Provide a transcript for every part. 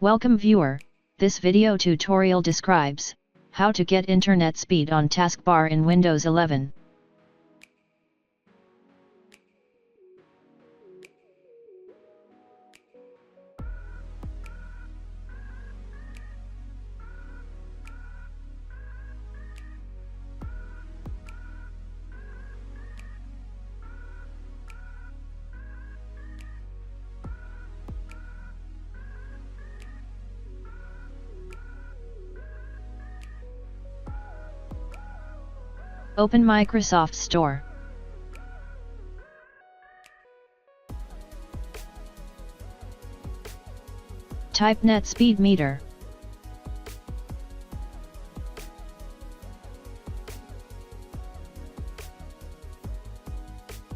Welcome viewer, this video tutorial describes how to get internet speed on Taskbar in Windows 11. Open Microsoft Store. Type net speed meter.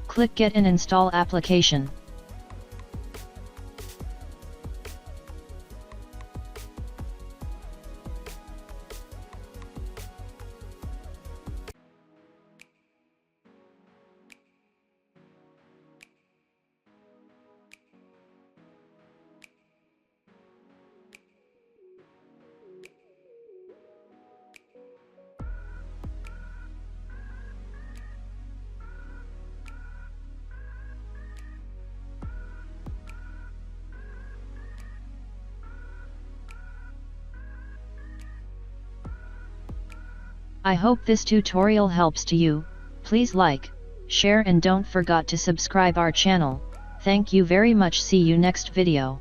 Click Get and install application. I hope this tutorial helps to you. Please like, share and don't forget to subscribe our channel. Thank you very much. See you next video.